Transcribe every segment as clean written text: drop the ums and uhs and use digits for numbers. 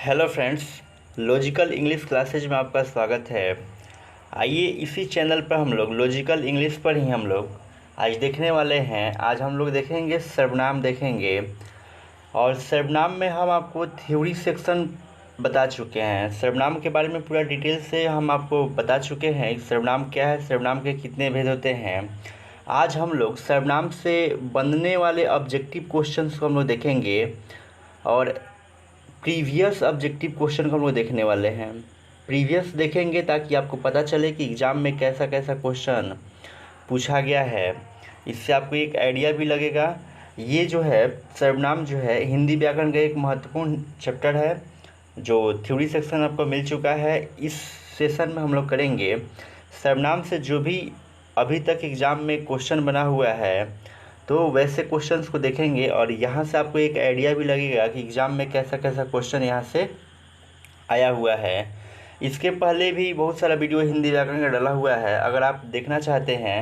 Hello friends, logical English classes में आपका स्वागत है। आइए इसी चैनल पर हम लोग लॉजिकल इंग्लिश पर ही हम लोग आज देखने वाले हैं। आज हम लोग देखेंगे सर्वनाम देखेंगे, और सर्वनाम में हम आपको थ्योरी सेक्शन बता चुके हैं। सर्वनाम के बारे में पूरा डिटेल से हम आपको बता चुके हैं। सर्वनाम क्या है, सर्वनाम के कितने भेद होते हैं। आज हम लोग सर्वनाम से बनने वाले ऑब्जेक्टिव क्वेश्चंस को हम लोग देखेंगे, और प्रीवियस ऑब्जेक्टिव क्वेश्चन को हम लोग देखने वाले हैं। प्रीवियस देखेंगे ताकि आपको पता चले कि एग्ज़ाम में कैसा कैसा क्वेश्चन पूछा गया है। इससे आपको एक आइडिया भी लगेगा। ये जो है सर्वनाम जो है हिंदी व्याकरण का एक महत्वपूर्ण चैप्टर है, जो थ्योरी सेक्शन आपको मिल चुका है। इस सेशन में हम लोग करेंगे सर्वनाम से जो भी अभी तक एग्ज़ाम में क्वेश्चन बना हुआ है, तो वैसे क्वेश्चंस को देखेंगे, और यहाँ से आपको एक आइडिया भी लगेगा कि एग्ज़ाम में कैसा कैसा क्वेश्चन यहाँ से आया हुआ है। इसके पहले भी बहुत सारा वीडियो हिंदी व्याकरण का डाला हुआ है। अगर आप देखना चाहते हैं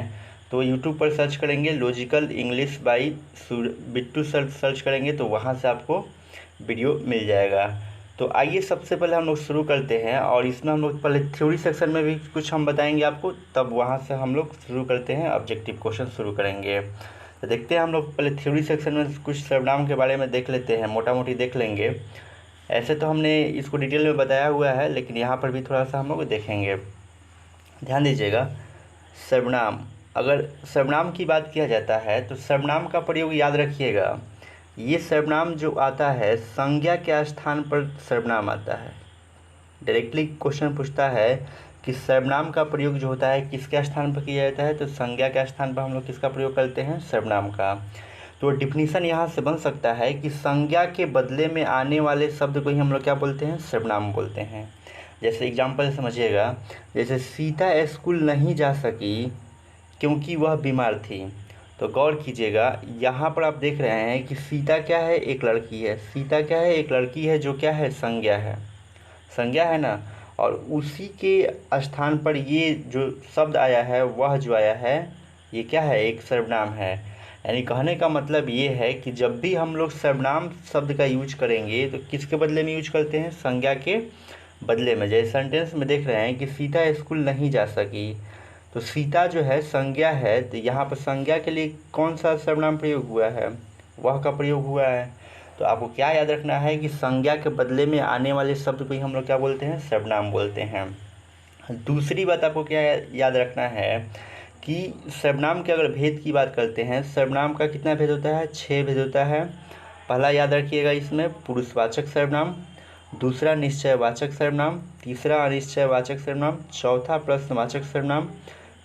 तो यूट्यूब पर सर्च करेंगे logical English by Bittu search करेंगे तो वहाँ से आपको वीडियो मिल जाएगा। तो आइए सबसे पहले हम लोग शुरू करते हैं, और इसमें हम लोग पहले थ्योरी सेक्शन में भी कुछ हम बताएंगे आपको, तब वहाँ से हम लोग शुरू करते हैं, ऑब्जेक्टिव क्वेश्चन शुरू करेंगे। तो देखते हैं हम लोग पहले थ्योरी सेक्शन में कुछ सर्वनाम के बारे में देख लेते हैं, मोटा मोटी देख लेंगे। ऐसे तो हमने इसको डिटेल में बताया हुआ है, लेकिन यहाँ पर भी थोड़ा सा हम लोग देखेंगे। ध्यान दीजिएगा, सर्वनाम, अगर सर्वनाम की बात किया जाता है तो सर्वनाम का प्रयोग याद रखिएगा। ये सर्वनाम जो आता है संज्ञा के स्थान पर सर्वनाम आता है। डायरेक्टली क्वेश्चन पूछता है कि सर्वनाम का प्रयोग जो होता है किसके स्थान पर किया जाता है, तो संज्ञा के स्थान पर हम लोग किसका प्रयोग करते हैं, सर्वनाम का। तो डिफिनीसन यहाँ से बन सकता है कि संज्ञा के बदले में आने वाले शब्द को ही हम लोग क्या बोलते हैं, सर्वनाम बोलते हैं। जैसे एग्जाम्पल समझिएगा, जैसे सीता स्कूल नहीं जा सकी क्योंकि वह बीमार थी। तो गौर कीजिएगा, यहाँ पर आप देख रहे हैं कि सीता क्या है, एक लड़की है। सीता क्या है, एक लड़की है, जो क्या है, संज्ञा है। संज्ञा है ना, और उसी के स्थान पर ये जो शब्द आया है, वह जो आया है, ये क्या है, एक सर्वनाम है। यानी कहने का मतलब ये है कि जब भी हम लोग सर्वनाम शब्द का यूज करेंगे तो किसके बदले में यूज करते हैं, संज्ञा के बदले में। जैसे सेंटेंस में देख रहे हैं कि सीता स्कूल नहीं जा सकी, तो सीता जो है संज्ञा है, तो यहाँ पर संज्ञा के लिए कौन सा सर्वनाम प्रयोग हुआ है, वह का प्रयोग हुआ है। तो आपको क्या याद रखना है कि संज्ञा के बदले में आने वाले शब्द को ही हम लोग क्या बोलते हैं, सर्वनाम बोलते हैं। दूसरी बात आपको क्या याद रखना है कि सर्वनाम के अगर भेद की बात करते हैं, सर्वनाम का कितना भेद होता है, 6 भेद होता है। पहला याद रखिएगा, इसमें पुरुषवाचक सर्वनाम, दूसरा निश्चयवाचक सर्वनाम, तीसरा अनिश्चयवाचक सर्वनाम, चौथा प्रश्नवाचक सर्वनाम,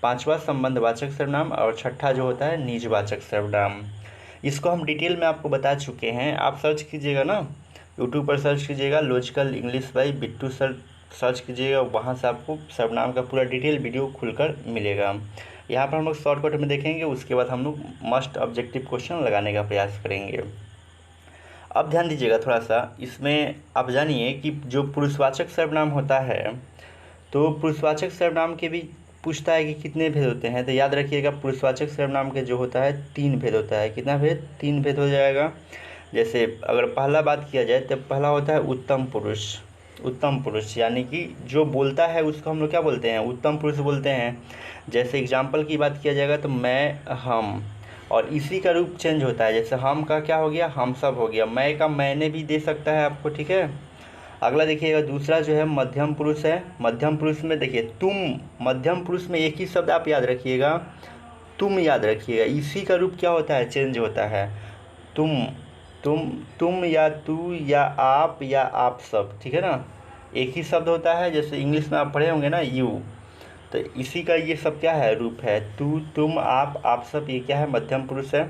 पांचवा संबंधवाचक सर्वनाम, और छठा जो होता है निजवाचक सर्वनाम। इसको हम डिटेल में आपको बता चुके हैं। आप सर्च कीजिएगा ना, यूट्यूब पर सर्च कीजिएगा logical English by Bittu search कीजिएगा, वहाँ से आपको सर्वनाम का पूरा डिटेल वीडियो खुलकर मिलेगा। यहाँ पर हम लोग शॉर्टकट में देखेंगे, उसके बाद हम लोग मस्ट ऑब्जेक्टिव क्वेश्चन लगाने का प्रयास करेंगे। अब ध्यान दीजिएगा थोड़ा सा, इसमें आप जानिए कि जो पुरुषवाचक सर्वनाम होता है, तो पुरुषवाचक सर्वनाम के भी पूछता है कि कितने भेद होते हैं। तो याद रखिएगा, पुरुषवाचक सर्वनाम के जो होता है 3 भेद होता है। कितना भेद, 3 भेद हो जाएगा। जैसे अगर पहला बात किया जाए तो पहला होता है उत्तम पुरुष। उत्तम पुरुष यानी कि जो बोलता है उसको हम लोग क्या बोलते हैं, उत्तम पुरुष बोलते हैं। जैसे एग्जाम्पल की बात किया जाएगा तो मैं, हम, और इसी का रूप चेंज होता है। जैसे हम का क्या हो गया, हम सब हो गया। मैं का मैंने भी दे सकता है आपको, ठीक है। अगला देखिएगा, दूसरा जो है मध्यम पुरुष है। मध्यम पुरुष में देखिए तुम, मध्यम पुरुष में एक ही शब्द आप याद रखिएगा, तुम याद रखिएगा। इसी का रूप क्या होता है, चेंज होता है। तुम, तुम या तू या आप या आप सब, ठीक है ना, एक ही शब्द होता है। जैसे इंग्लिश में आप पढ़े होंगे ना, यू, तो इसी का ये सब क्या है, रूप है। तू, तुम, आप सब, ये क्या है, मध्यम पुरुष है।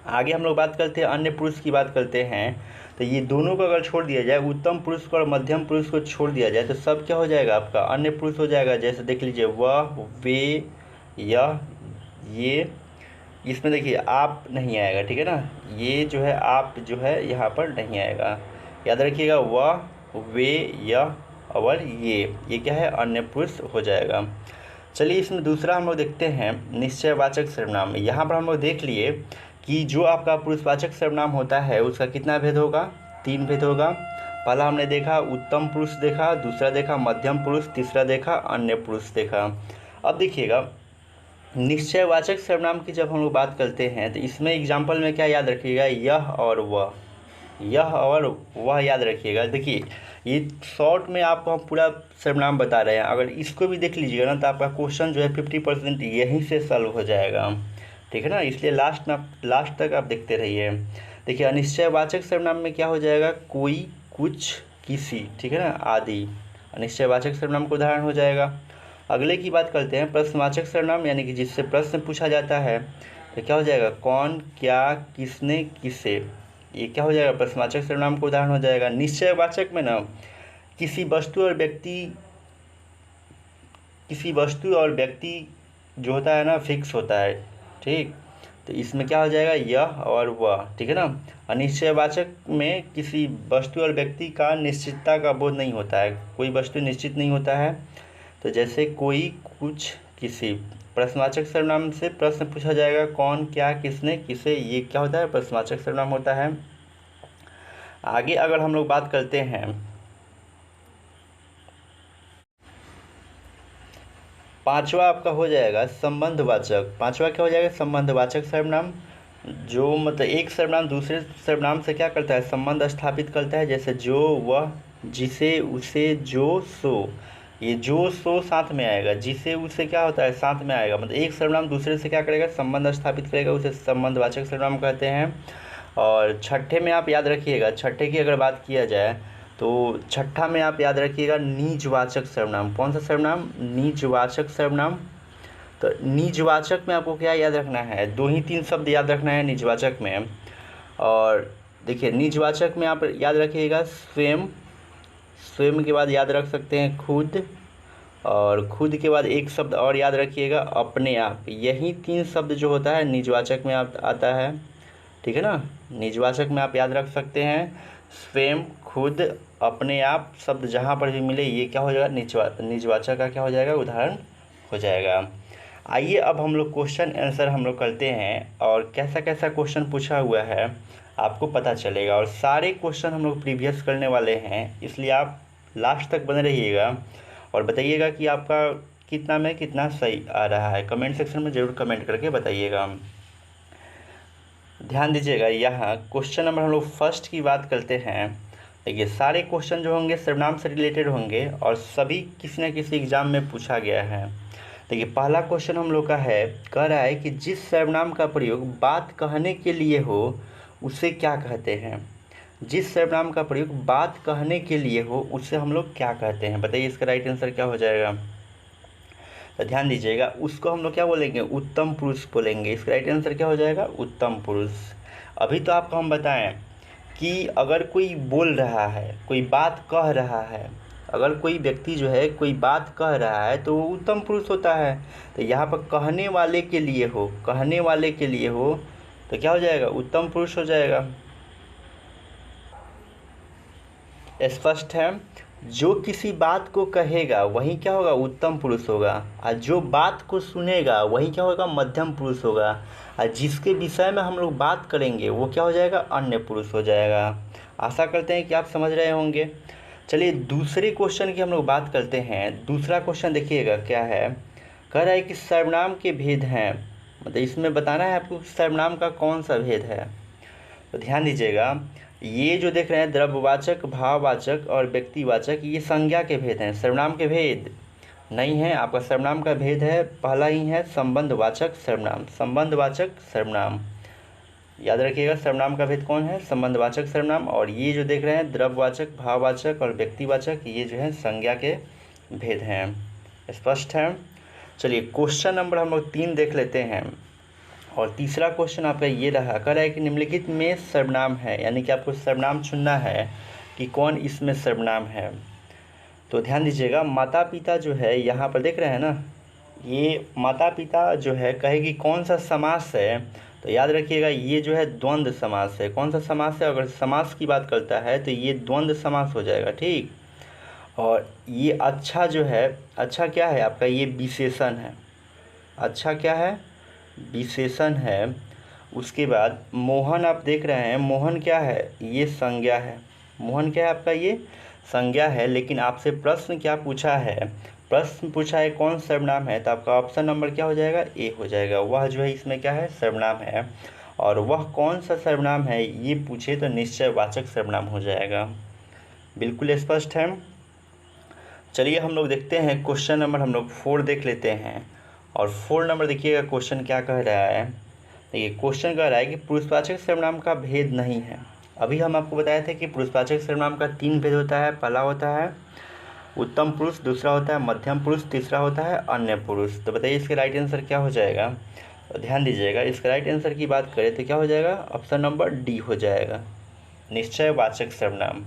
आगे हम लोग बात करते हैं, अन्य पुरुष की बात करते हैं। तो ये दोनों को अगर छोड़ दिया जाए, उत्तम पुरुष को और मध्यम पुरुष को छोड़ दिया जाए, तो सब क्या हो जाएगा, आपका अन्य पुरुष हो जाएगा। जैसे देख लीजिए, वह, वे, यह, ये। इसमें देखिए आप नहीं आएगा, ठीक है ना, ये जो है आप जो है यहाँ पर नहीं आएगा। याद रखिएगा, वह, वे, यह और ये क्या है, अन्य पुरुष हो जाएगा। चलिए इसमें दूसरा हम लोग देखते हैं निश्चयवाचक सर्वनाम। यहाँ पर हम लोग देख लिए कि जो आपका पुरुषवाचक सर्वनाम होता है उसका कितना भेद होगा, 3 भेद होगा। पहला हमने देखा उत्तम पुरुष देखा, दूसरा देखा मध्यम पुरुष, तीसरा देखा अन्य पुरुष देखा। अब देखिएगा निश्चयवाचक सर्वनाम की जब हम लोग बात करते हैं तो इसमें एग्जाम्पल में क्या याद रखिएगा, यह और वह, यह और वह याद रखिएगा। देखिए ये शॉर्ट में आपको हम पूरा सर्वनाम बता रहे हैं, अगर इसको भी देख लीजिएगा ना तो आपका क्वेश्चन जो है 50% यहीं से सॉल्व हो जाएगा, ठीक है ना। इसलिए लास्ट तक आप देखते रहिए। देखिए अनिश्चयवाचक सर्वनाम में क्या हो जाएगा, कोई, कुछ, किसी, ठीक है ना, आदि अनिश्चयवाचक सर्वनाम का उदाहरण हो जाएगा। अगले की बात करते हैं प्रश्नवाचक सर्वनाम, यानी कि जिससे प्रश्न पूछा जाता है तो क्या हो जाएगा, कौन, क्या, किसने, किसे, ये क्या हो जाएगा प्रश्नवाचक सर्वनाम का उदाहरण हो जाएगा। निश्चयवाचक में ना किसी वस्तु और व्यक्ति जो होता है ना फिक्स होता है, ठीक। तो इसमें क्या हो जाएगा, यह और वह, ठीक है ना। अनिश्चयवाचक में किसी वस्तु और व्यक्ति का निश्चितता का बोध नहीं होता है, कोई वस्तु निश्चित नहीं होता है। तो जैसे कोई, कुछ, किसी। प्रश्नवाचक सर्वनाम से प्रश्न पूछा जाएगा कौन, क्या, किसने, किसे, ये क्या होता है प्रश्नवाचक सर्वनाम होता है। आगे अगर हम लोग बात करते हैं पांचवा आपका हो जाएगा संबंधवाचक। पांचवा क्या हो जाएगा, संबंधवाचक सर्वनाम, जो मतलब एक सर्वनाम दूसरे सर्वनाम से क्या करता है, संबंध स्थापित करता है। जैसे जो, वह, जिसे, उसे, जो, सो, ये जो सो साथ में आएगा, जिसे उसे क्या होता है साथ में आएगा, मतलब एक सर्वनाम दूसरे से क्या करेगा, संबंध स्थापित करेगा, उसे संबंधवाचक सर्वनाम कहते हैं। और छठे में आप याद रखिएगा, छठे की अगर बात किया जाए तो छठा में आप याद रखिएगा निजवाचक सर्वनाम। कौन सा सर्वनाम, निजवाचक सर्वनाम। तो निजवाचक में आपको क्या याद रखना है, 2 ही 3 शब्द याद रखना है निजवाचक में। और देखिए निजवाचक में आप याद रखिएगा स्वयं, स्वयं के बाद याद रख सकते हैं खुद, और खुद के बाद एक शब्द और याद रखिएगा अपने आप। यही 3 शब्द जो होता है निजवाचक में आता है, ठीक है ना। निजवाचक में आप याद रख सकते हैं स्वयं, खुद, अपने आप शब्द जहाँ पर भी मिले ये क्या हो जाएगा, निजवाचक का क्या हो जाएगा, उदाहरण हो जाएगा। आइए अब हम लोग क्वेश्चन आंसर हम लोग करते हैं, और कैसा कैसा क्वेश्चन पूछा हुआ है आपको पता चलेगा। और सारे क्वेश्चन हम लोग प्रीवियस करने वाले हैं, इसलिए आप लास्ट तक बने रहिएगा और बताइएगा कि आपका कितना में कितना सही आ रहा है। कमेंट सेक्शन में ज़रूर कमेंट करके बताइएगा। ध्यान दीजिएगा, यहाँ क्वेश्चन नंबर हम लोग फर्स्ट की बात करते हैं। देखिए सारे क्वेश्चन जो होंगे सर्वनाम से रिलेटेड होंगे और सभी किसी न किसी एग्ज़ाम में पूछा गया है। देखिए पहला क्वेश्चन हम लोग का है, कह रहा है कि जिस सर्वनाम का प्रयोग बात कहने के लिए हो उसे क्या कहते हैं। जिस सर्वनाम का प्रयोग बात कहने के लिए हो उससे हम लोग क्या कहते हैं, बताइए इसका राइट आंसर क्या हो जाएगा। तो ध्यान दीजिएगा, उसको हम लोग क्या बोलेंगे, उत्तम पुरुष बोलेंगे। इसका राइट आंसर क्या हो जाएगा, उत्तम पुरुष। अभी तो आपको हम बताएं कि अगर कोई बोल रहा है, कोई बात कह रहा है, अगर कोई व्यक्ति जो है कोई बात कह रहा है तो वो उत्तम पुरुष होता है। तो यहाँ पर कहने वाले के लिए हो, कहने वाले के लिए हो तो क्या हो जाएगा, उत्तम पुरुष हो जाएगा। स्पष्ट है, जो किसी बात को कहेगा वही क्या होगा, उत्तम पुरुष होगा, और जो बात को सुनेगा वही क्या होगा, मध्यम पुरुष होगा, और जिसके विषय में हम लोग बात करेंगे वो क्या हो जाएगा, अन्य पुरुष हो जाएगा। आशा करते हैं कि आप समझ रहे होंगे। चलिए दूसरे क्वेश्चन की हम लोग बात करते हैं। दूसरा क्वेश्चन देखिएगा क्या है, कह रहा है कि सर्वनाम के भेद हैं, मतलब इसमें बताना है आपको सर्वनाम का कौन सा भेद है। तो ध्यान दीजिएगा, ये जो देख रहे हैं द्रव्यवाचक, भाववाचक और व्यक्तिवाचक, ये संज्ञा के भेद हैं, सर्वनाम के भेद नहीं है। आपका सर्वनाम का भेद है, पहला ही है संबंधवाचक सर्वनाम। संबंधवाचक सर्वनाम याद रखिएगा, सर्वनाम का भेद कौन है, संबंधवाचक सर्वनाम। और ये जो देख रहे हैं द्रव्यवाचक, भाववाचक और व्यक्तिवाचक, ये जो है संज्ञा के भेद हैं। स्पष्ट है। चलिए क्वेश्चन नंबर हम लोग 3 देख लेते हैं। और तीसरा क्वेश्चन आपका ये रहा, कह रहा है कि निम्नलिखित में सर्वनाम है, यानी कि आपको सर्वनाम चुनना है कि कौन इसमें सर्वनाम है। तो ध्यान दीजिएगा, माता पिता जो है यहाँ पर देख रहे हैं ना, ये माता पिता जो है कहेगी कौन सा समास है, तो याद रखिएगा ये जो है द्वंद्व समास है। कौन सा समास है, अगर समास की बात करता है तो ये द्वंद्व समास हो जाएगा, ठीक। और ये अच्छा जो है, अच्छा क्या है आपका, ये विशेषण है। अच्छा क्या है, विशेषण है। उसके बाद मोहन आप देख रहे हैं, मोहन क्या है, ये संज्ञा है। मोहन क्या है आपका, ये संज्ञा है। लेकिन आपसे प्रश्न क्या पूछा है, प्रश्न पूछा है कौन सर्वनाम है, तो आपका ऑप्शन नंबर क्या हो जाएगा, ए हो जाएगा। वह जो है इसमें क्या है, सर्वनाम है। और वह कौन सा सर्वनाम है ये पूछे तो निश्चयवाचक सर्वनाम हो जाएगा। बिल्कुल स्पष्ट है। चलिए हम लोग देखते हैं क्वेश्चन नंबर हम लोग 4 देख लेते हैं। और 4 नंबर देखिएगा क्वेश्चन क्या कह रहा है। देखिए क्वेश्चन कह रहा है कि पुरुषवाचक सर्वनाम का भेद नहीं है। अभी हम आपको बताए थे कि पुरुषवाचक सर्वनाम का 3 भेद होता है। पहला होता है उत्तम पुरुष, दूसरा होता है मध्यम पुरुष, तीसरा होता है अन्य पुरुष। तो बताइए इसका राइट आंसर क्या हो जाएगा। तो ध्यान दीजिएगा, इसका राइट आंसर की बात करें तो क्या हो जाएगा, ऑप्शन नंबर डी हो जाएगा, निश्चयवाचक सर्वनाम।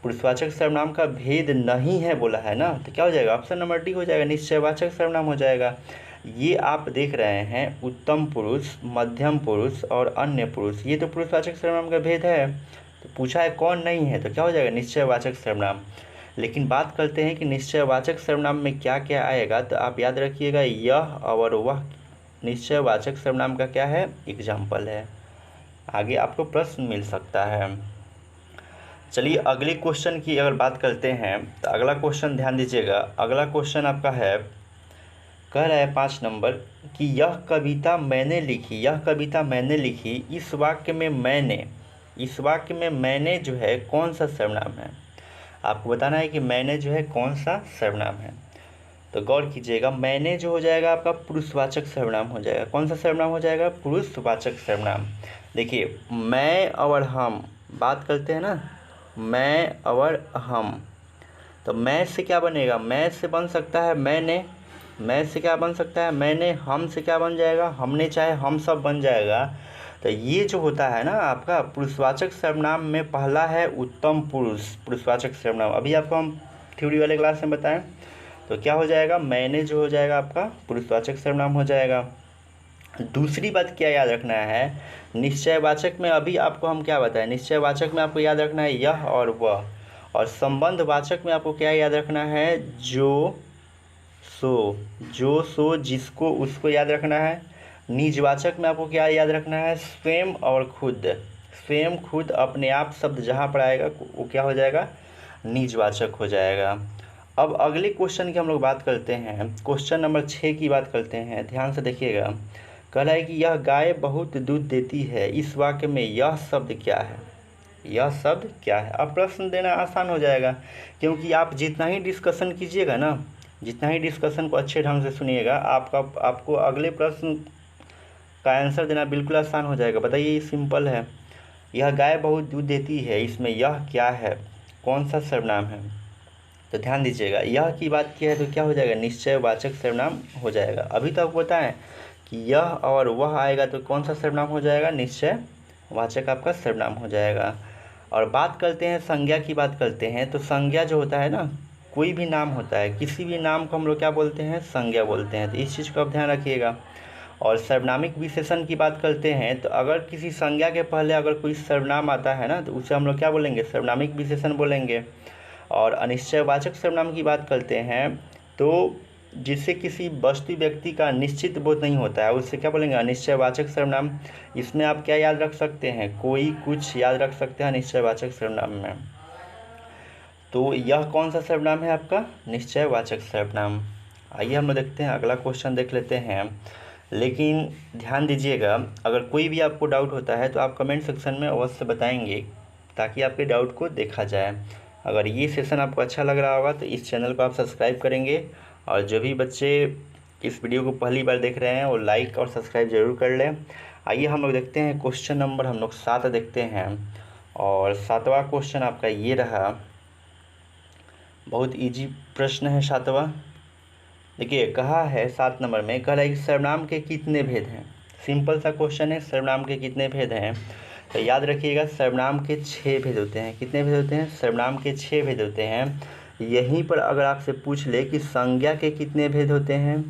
पुरुषवाचक सर्वनाम का भेद नहीं है बोला है ना, तो क्या हो जाएगा, ऑप्शन नंबर डी हो जाएगा, निश्चयवाचक सर्वनाम हो जाएगा। ये आप देख रहे हैं उत्तम पुरुष, मध्यम पुरुष और अन्य पुरुष, ये तो पुरुषवाचक सर्वनाम का भेद है। तो पूछा है कौन नहीं है, तो क्या हो जाएगा, निश्चयवाचक सर्वनाम। लेकिन बात करते हैं कि निश्चयवाचक सर्वनाम में क्या क्या आएगा, तो आप याद रखिएगा यह और वह निश्चयवाचक सर्वनाम का क्या है, एग्जाम्पल है। आगे आपको प्रश्न मिल सकता है। चलिए अगले क्वेश्चन की अगर बात करते हैं तो अगला क्वेश्चन ध्यान दीजिएगा। अगला क्वेश्चन आपका है, कह रहा है 5 नंबर कि यह कविता मैंने लिखी, यह कविता मैंने लिखी, इस वाक्य में मैंने, इस वाक्य में मैंने जो है कौन सा सर्वनाम है। आपको बताना है कि मैंने जो है कौन सा सर्वनाम है। तो गौर कीजिएगा, मैंने जो हो जाएगा आपका पुरुषवाचक सर्वनाम हो जाएगा। कौन सा सर्वनाम हो जाएगा, पुरुषवाचक सर्वनाम। देखिए मैं और हम बात करते हैं ना, मैं और हम, तो मैं से क्या बनेगा, मैं से बन सकता है मैंने, मैं से क्या बन सकता है मैंने, हम से क्या बन जाएगा हमने, चाहे हम सब बन जाएगा। तो ये जो होता है ना आपका पुरुषवाचक सर्वनाम में पहला है उत्तम पुरुष, पुरुषवाचक सर्वनाम। अभी आपको हम थ्योरी वाले क्लास में बताएं तो क्या हो जाएगा, मैंने जो हो जाएगा आपका पुरुषवाचक सर्वनाम हो जाएगा। दूसरी बात क्या याद रखना है, निश्चयवाचक में अभी आपको हम क्या बताएं, निश्चयवाचक में आपको याद रखना है यह और वह। और संबंधवाचक में आपको क्या याद रखना है, जो सो, जो सो जिसको उसको याद रखना है। निजवाचक में आपको क्या याद रखना है, स्वयं और खुद, स्वयं खुद अपने आप शब्द जहाँ पर आएगा वो क्या हो जाएगा, निजवाचक हो जाएगा। अब अगले क्वेश्चन की हम लोग बात करते हैं, क्वेश्चन नंबर 6 की बात करते हैं। ध्यान से देखिएगा, कह रहा है कि यह गाय बहुत दूध देती है, इस वाक्य में यह शब्द क्या है, यह शब्द क्या है। अब प्रश्न देना आसान हो जाएगा, क्योंकि आप जितना ही डिस्कशन कीजिएगा ना, जितना ही डिस्कशन को अच्छे ढंग से सुनिएगा, आपको अगले प्रश्न का आंसर देना बिल्कुल आसान हो जाएगा। बताइए, सिंपल है, यह गाय बहुत दूध देती है, इसमें यह क्या है, कौन सा सर्वनाम है। तो ध्यान दीजिएगा, यह की बात की है तो क्या हो जाएगा, निश्चयवाचक सर्वनाम हो जाएगा। अभी तो आपको बताएं कि यह और वह आएगा तो कौन सा सर्वनाम हो जाएगा, निश्चयवाचक आपका सर्वनाम हो जाएगा। और बात करते हैं संज्ञा की, बात करते हैं तो संज्ञा जो होता है ना, कोई भी नाम होता है, किसी भी नाम को हम लोग क्या बोलते हैं, संज्ञा बोलते हैं। तो इस चीज़ को आप ध्यान रखिएगा। और सर्वनामिक विशेषण की बात करते हैं तो अगर किसी संज्ञा के पहले अगर कोई सर्वनाम आता है ना, तो उसे हम लोग क्या बोलेंगे, सर्वनामिक विशेषण बोलेंगे। और अनिश्चयवाचक सर्वनाम की बात करते हैं तो जिससे किसी वस्तु व्यक्ति का निश्चित बोध नहीं होता है, उससे क्या बोलेंगे, अनिश्चयवाचक सर्वनाम। इसमें आप क्या याद रख सकते हैं, कोई, कुछ याद रख सकते हैं अनिश्चयवाचक सर्वनाम में। तो यह कौन सा सर्वनाम है आपका, निश्चयवाचक सर्वनाम। आइए हम देखते हैं अगला क्वेश्चन देख लेते हैं। लेकिन ध्यान दीजिएगा, अगर कोई भी आपको डाउट होता है तो आप कमेंट सेक्शन में अवश्य बताएंगे, ताकि आपके डाउट को देखा जाए। अगर ये सेशन आपको अच्छा लग रहा होगा तो इस चैनल को आप सब्सक्राइब करेंगे। और जो भी बच्चे इस वीडियो को पहली बार देख रहे हैं वो लाइक और सब्सक्राइब ज़रूर कर लें। आइए हम लोग देखते हैं क्वेश्चन नंबर हम लोग 7 देखते हैं। और 7वां क्वेश्चन आपका ये रहा, बहुत इजी प्रश्न है 7वां। देखिए कहा है 7 नंबर में, कह रहा है कि सर्वनाम के कितने भेद हैं। सिंपल सा क्वेश्चन है, सर्वनाम के कितने भेद हैं। तो याद रखिएगा, सर्वनाम के 6 भेद होते हैं। कितने भेद होते हैं, सर्वनाम के 6 भेद होते हैं। यहीं पर अगर आपसे पूछ ले कि संज्ञा के कितने भेद होते हैं,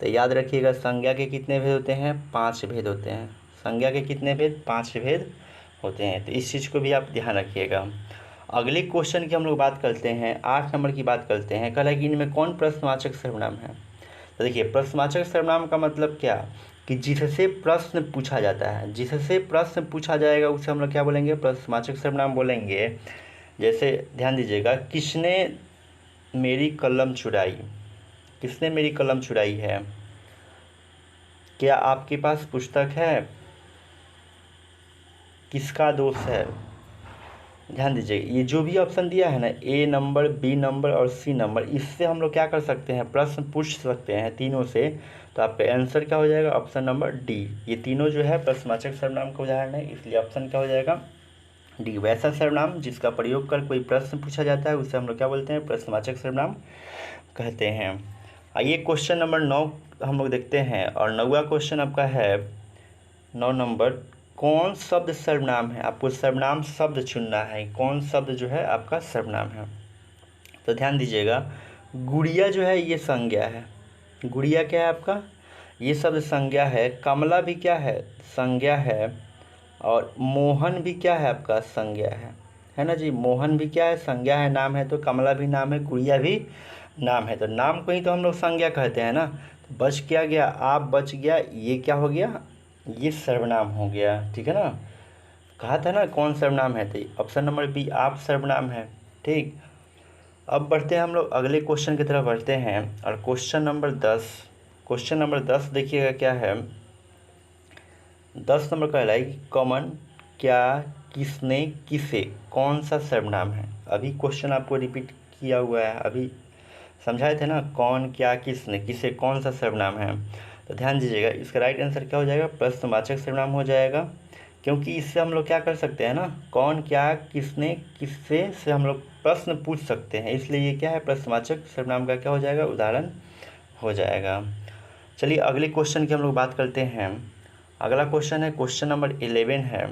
तो याद रखिएगा संज्ञा के कितने भेद होते हैं, 5 भेद होते हैं। संज्ञा के कितने भेद, 5 भेद होते हैं। तो इस चीज़ को भी आप ध्यान रखिएगा। अगले क्वेश्चन की हम लोग बात करते हैं, 8 नंबर की बात करते हैं। कह रहा है कि इनमें कौन प्रश्नवाचक सर्वनाम है। तो देखिए प्रश्नवाचक सर्वनाम का मतलब क्या, कि जिससे प्रश्न पूछा जाता है, जिससे प्रश्न पूछा जाएगा उसे हम लोग क्या बोलेंगे, प्रश्नवाचक सर्वनाम बोलेंगे। जैसे ध्यान दीजिएगा, किसने मेरी कलम चुराई, किसने मेरी कलम चुराई है, क्या आपके पास पुस्तक है, किसका दोष है। ध्यान दीजिए, ये जो भी ऑप्शन दिया है ना, ए नंबर, बी नंबर और सी नंबर, इससे हम लोग क्या कर सकते हैं, प्रश्न पूछ सकते हैं तीनों से। तो आपका आंसर क्या हो जाएगा, ऑप्शन नंबर डी। ये तीनों जो है प्रश्नवाचक सर्वनाम का उदाहरण है, इसलिए ऑप्शन क्या हो जाएगा, डी। वैसा सर्वनाम जिसका प्रयोग कर कोई प्रश्न पूछा जाता है उसे हम लोग क्या बोलते हैं, प्रश्नवाचक सर्वनाम कहते हैं। आइए क्वेश्चन नंबर 9 हम लोग देखते हैं, और 9वां क्वेश्चन आपका है 9 नंबर, कौन शब्द सर्वनाम है। आपको सर्वनाम शब्द चुनना है, कौन शब्द जो है आपका सर्वनाम है। तो ध्यान दीजिएगा, गुड़िया जो है ये संज्ञा है, गुड़िया क्या है आपका, ये शब्द संज्ञा है। कमला भी क्या है, संज्ञा है। और मोहन भी क्या है आपका, संज्ञा है ना जी। मोहन भी क्या है, संज्ञा है, नाम है। तो कमला भी नाम है, गुड़िया भी नाम है। तो नाम को ही तो हम लोग संज्ञा कहते हैं ना। तो बच क्या गया, आप बच गया, ये क्या हो गया, ये सर्वनाम हो गया। ठीक है ना, कहा था ना कौन सर्वनाम है, तो ऑप्शन नंबर बी आप सर्वनाम है। ठीक, अब बढ़ते हैं हम लोग अगले क्वेश्चन की तरफ बढ़ते हैं, और क्वेश्चन नंबर 10, क्वेश्चन नंबर 10 देखिएगा क्या है। 10 नंबर कह रहा है कि कॉमन, क्या, किसने, किसे, कौन सा सर्वनाम है। अभी क्वेश्चन आपको रिपीट किया हुआ है, अभी समझाए थे ना, कौन, क्या, किसने, किसे, कौन सा सर्वनाम है। तो ध्यान दीजिएगा, इसका राइट आंसर क्या हो जाएगा, प्रश्नवाचक सर्वनाम हो जाएगा। क्योंकि इससे हम लोग क्या कर सकते हैं ना, कौन, क्या, किसने, किससे से हम लोग प्रश्न पूछ सकते हैं, इसलिए ये क्या है, प्रश्नवाचक सर्वनाम का क्या हो जाएगा, उदाहरण हो जाएगा। चलिए अगले क्वेश्चन की हम लोग बात करते हैं। अगला क्वेश्चन है क्वेश्चन नंबर 11 है।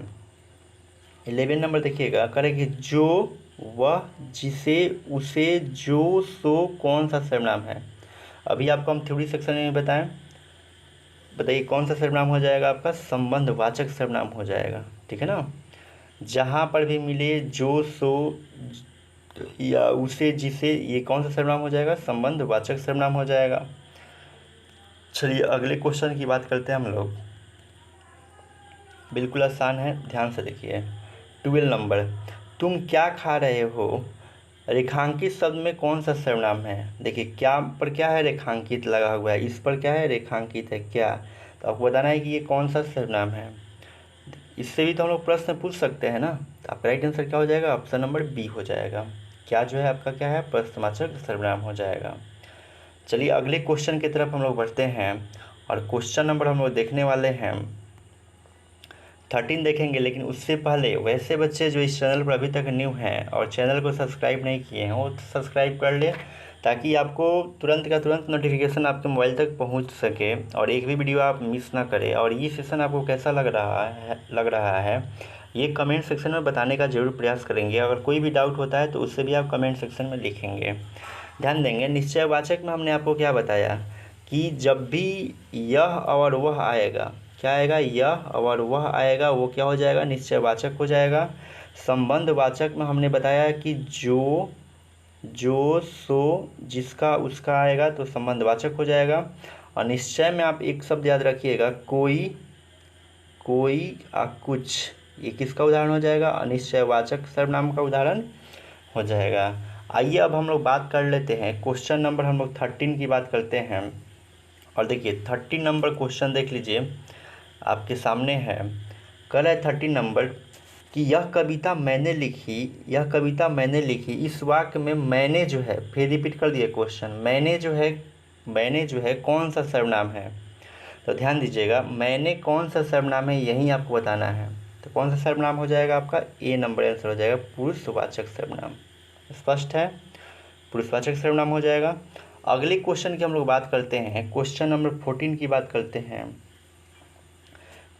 11 नंबर देखिएगा, करें जो, वह, जिसे, उसे, जो, सो, कौन सा सर्वनाम है। अभी आपको हम थ्योरी सेक्शन में बताएं, बताइए कौन सा सर्वनाम हो जाएगा आपका, संबंधवाचक सर्वनाम हो जाएगा। ठीक है ना, जहाँ पर भी मिले जो, सो या उसे, जिसे, ये कौन सा सर्वनाम हो जाएगा, संबंधवाचक सर्वनाम हो जाएगा। चलिए अगले क्वेश्चन की बात करते हैं हम लोग, बिल्कुल आसान है, ध्यान से देखिए। 12 नंबर, तुम क्या खा रहे हो, रेखांकित शब्द में कौन सा सर्वनाम है। देखिए क्या पर क्या है, रेखांकित लगा हुआ है, इस पर क्या है, रेखांकित है क्या। तो आपको बताना है कि ये कौन सा सर्वनाम है। इससे भी तो हम लोग प्रश्न पूछ सकते हैं ना। तो आपका राइट आंसर क्या हो जाएगा, ऑप्शन नंबर बी हो जाएगा। क्या जो है आपका क्या है, प्रश्नवाचक सर्वनाम हो जाएगा। चलिए अगले क्वेश्चन की तरफ हम लोग बढ़ते हैं, और क्वेश्चन नंबर हम लोग देखने वाले हैं 13 देखेंगे। लेकिन उससे पहले वैसे बच्चे जो इस चैनल पर अभी तक न्यू हैं और चैनल को सब्सक्राइब नहीं किए हैं, वो सब्सक्राइब कर ले, ताकि आपको तुरंत का तुरंत नोटिफिकेशन आपके मोबाइल तक पहुंच सके और एक भी वीडियो आप मिस ना करें। और ये सेशन आपको कैसा लग रहा है ये कमेंट सेक्शन में बताने का ज़रूर प्रयास करेंगे। अगर कोई भी डाउट होता है तो उससे भी आप कमेंट सेक्शन में लिखेंगे। ध्यान देंगे, निश्चयवाचक में हमने आपको क्या बताया कि जब भी यह और वह आएगा, क्या आएगा, यह और वह आएगा, वो क्या हो जाएगा, निश्चयवाचक हो जाएगा। संबंधवाचक में हमने बताया कि जो, सो, जिसका, उसका आएगा तो संबंधवाचक हो जाएगा। और निश्चय में आप एक शब्द याद रखिएगा, कोई, कुछ, ये किसका उदाहरण हो जाएगा, अनिश्चयवाचक सर्वनाम का उदाहरण हो जाएगा। आइए अब हम लोग बात कर लेते हैं क्वेश्चन नंबर हम लोग 13 की बात करते हैं। और देखिए 13 नंबर क्वेश्चन देख लीजिए, आपके सामने है। कह रहा है 13 नंबर कि यह कविता मैंने लिखी, यह कविता मैंने लिखी। इस वाक्य में मैंने जो है, फिर रिपीट कर दिए क्वेश्चन, मैंने जो है कौन सा सर्वनाम है। तो ध्यान दीजिएगा, मैंने कौन सा सर्वनाम है यही आपको बताना है। तो कौन सा सर्वनाम हो जाएगा आपका, ए नंबर आंसर हो जाएगा, पुरुषवाचक सर्वनाम। स्पष्ट है, पुरुषवाचक सर्वनाम हो जाएगा। अगले क्वेश्चन की हम लोग बात करते हैं, क्वेश्चन नंबर 14 की बात करते हैं।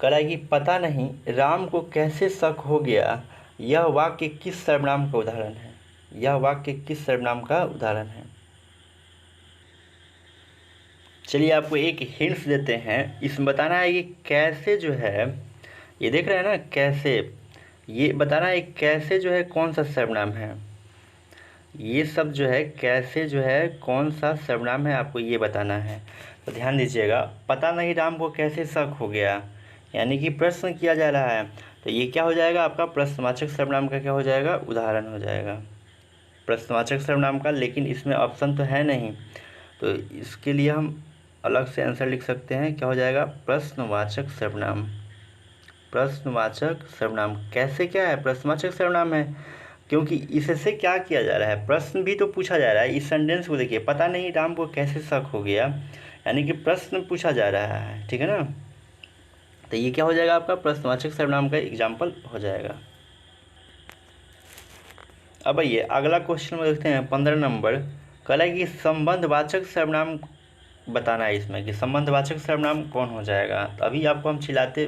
कराएगी, पता नहीं राम को कैसे शक हो गया, यह वाक्य किस सर्वनाम का उदाहरण है, यह वाक्य किस सर्वनाम का उदाहरण है। चलिए आपको एक हिंट्स देते हैं, इसमें बताना है कि कैसे जो है, ये देख रहे हैं ना कैसे, ये बताना है कैसे जो है कौन सा सर्वनाम है। ये सब जो है कैसे जो है कौन सा सर्वनाम है, आपको ये बताना है। तो ध्यान दीजिएगा, पता नहीं राम को कैसे शक हो गया, यानी कि प्रश्न किया जा रहा है, तो ये क्या हो जाएगा आपका प्रश्नवाचक सर्वनाम का क्या हो जाएगा, उदाहरण हो जाएगा प्रश्नवाचक सर्वनाम का। लेकिन इसमें ऑप्शन तो है नहीं, तो इसके लिए हम अलग से आंसर लिख सकते हैं, क्या हो जाएगा प्रश्नवाचक सर्वनाम। प्रश्नवाचक सर्वनाम कैसे क्या है, प्रश्नवाचक सर्वनाम है, क्योंकि इससे क्या किया जा रहा है, प्रश्न भी तो पूछा जा रहा है। इस सेंटेंस को देखिए, पता नहीं राम को कैसे शक हो गया, यानी कि प्रश्न पूछा जा रहा है, ठीक है ना। तो ये क्या हो जाएगा आपका प्रश्नवाचक सर्वनाम का एग्जाम्पल हो जाएगा। अब आइए अगला क्वेश्चन में देखते हैं 15 नंबर। कल है कि संबंधवाचक सर्वनाम बताना है इसमें, कि संबंधवाचक सर्वनाम कौन हो जाएगा। तो अभी आपको हम चिल्लाते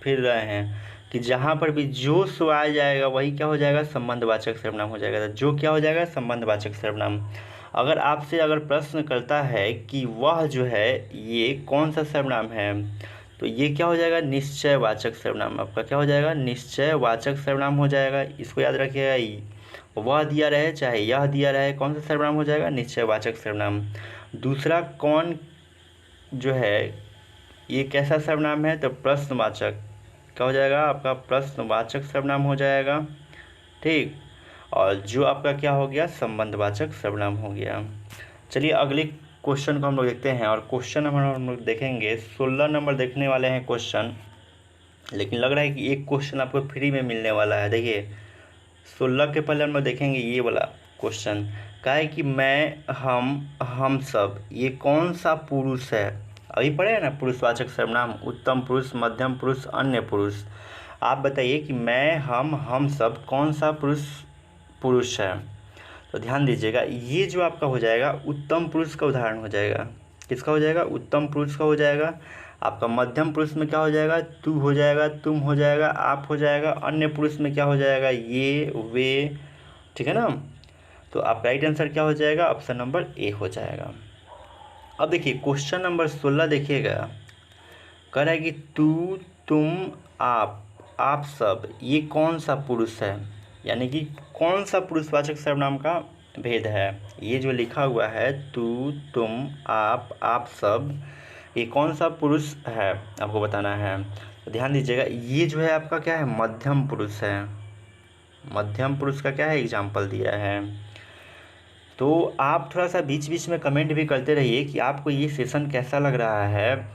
फिर रहे हैं कि जहाँ पर भी जो सो आ जाएगा वही क्या हो जाएगा संबंधवाचक सर्वनाम हो जाएगा। तो जो क्या हो जाएगा संबंधवाचक सर्वनाम। अगर आपसे अगर प्रश्न करता है कि वह जो है ये कौन सा सर्वनाम है, तो ये क्या हो जाएगा निश्चयवाचक सर्वनाम। आपका क्या हो जाएगा निश्चयवाचक सर्वनाम हो जाएगा। इसको याद रखिएगा, वह दिया रहे चाहे यह दिया रहे, कौन सा सर्वनाम हो जाएगा निश्चयवाचक सर्वनाम। दूसरा कौन जो है ये कैसा सर्वनाम है, तो प्रश्नवाचक, क्या हो जाएगा आपका प्रश्नवाचक सर्वनाम हो जाएगा, ठीक। और जो आपका क्या हो गया संबंधवाचक सर्वनाम हो गया। चलिए अगले क्वेश्चन को हम लोग देखते हैं, और क्वेश्चन हम लोग देखेंगे 16 नंबर देखने वाले हैं क्वेश्चन। लेकिन लग रहा है कि एक क्वेश्चन आपको फ्री में मिलने वाला है। देखिए 16 के पहले हम लोग देखेंगे ये वाला क्वेश्चन, क्या है कि मैं, हम सब, ये कौन सा पुरुष है। अभी पढ़े हैं ना पुरुषवाचक सर्वनाम, उत्तम पुरुष, मध्यम पुरुष, अन्य पुरुष। आप बताइए कि मैं, हम सब कौन सा पुरुष है। तो ध्यान दीजिएगा, ये जो आपका हो जाएगा उत्तम पुरुष का उदाहरण हो जाएगा। किसका हो जाएगा उत्तम पुरुष का हो जाएगा। आपका मध्यम पुरुष में क्या हो जाएगा तू हो जाएगा, तुम हो जाएगा, आप हो जाएगा। अन्य पुरुष में क्या हो जाएगा ये, वे, ठीक है ना। तो आपका राइट आंसर क्या हो जाएगा ऑप्शन नंबर ए हो जाएगा। अब देखिए क्वेश्चन नंबर 16 देखिएगा, कह रहा है कि तू, तुम, आप सब, ये कौन सा पुरुष है, यानी कि कौन सा पुरुषवाचक सर्वनाम का भेद है। ये जो लिखा हुआ है तू, तुम, आप सब, ये कौन सा पुरुष है आपको बताना है। तो ध्यान दीजिएगा, ये जो है आपका क्या है मध्यम पुरुष है। मध्यम पुरुष का क्या है एग्जाम्पल दिया है। तो आप थोड़ा सा बीच बीच में कमेंट भी करते रहिए कि आपको ये सेशन कैसा लग रहा है,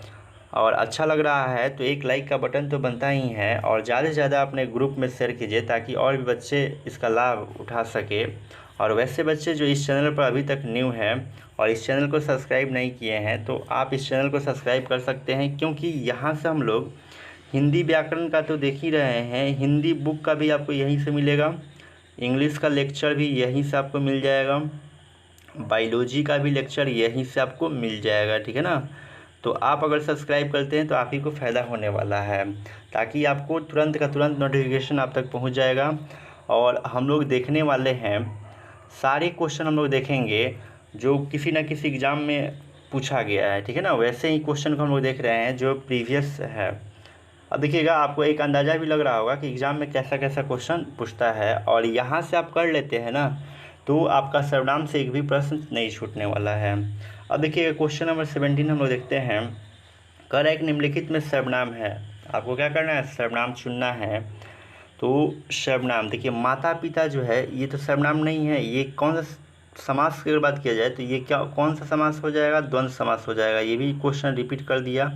और अच्छा लग रहा है तो एक लाइक का बटन तो बनता ही है, और ज़्यादा से ज़्यादा अपने ग्रुप में शेयर कीजिए ताकि और भी बच्चे इसका लाभ उठा सके। और वैसे बच्चे जो इस चैनल पर अभी तक न्यू हैं और इस चैनल को सब्सक्राइब नहीं किए हैं, तो आप इस चैनल को सब्सक्राइब कर सकते हैं, क्योंकि यहाँ से हम लोग हिंदी व्याकरण का तो देख ही रहे हैं, हिंदी बुक का भी आपको यहीं से मिलेगा, इंग्लिश का लेक्चर भी यहीं से आपको मिल जाएगा, बायोलॉजी का भी लेक्चर यहीं से आपको मिल जाएगा, ठीक है ना। तो आप अगर सब्सक्राइब करते हैं तो आप ही को फ़ायदा होने वाला है, ताकि आपको तुरंत का तुरंत नोटिफिकेशन आप तक पहुंच जाएगा। और हम लोग देखने वाले हैं सारे क्वेश्चन, हम लोग देखेंगे जो किसी न किसी एग्ज़ाम में पूछा गया है, ठीक है ना। वैसे ही क्वेश्चन को हम लोग देख रहे हैं जो प्रीवियस है। अब देखिएगा, आपको एक अंदाज़ा भी लग रहा होगा कि एग्ज़ाम में कैसा कैसा क्वेश्चन पूछता है, और यहाँ से आप कर लेते हैं ना तो आपका सर्वनाम से एक भी प्रश्न नहीं छूटने वाला है। अब देखिए क्वेश्चन नंबर 17 हम लोग देखते हैं, कर एक निम्नलिखित में सर्वनाम है। आपको क्या करना है सर्वनाम चुनना है। तो सर्वनाम देखिए माता पिता जो है ये तो सर्वनाम नहीं है, ये कौन सा समास की अगर बात किया जाए तो ये क्या कौन सा समास हो जाएगा द्वंद्व समास हो जाएगा। ये भी क्वेश्चन रिपीट कर दिया,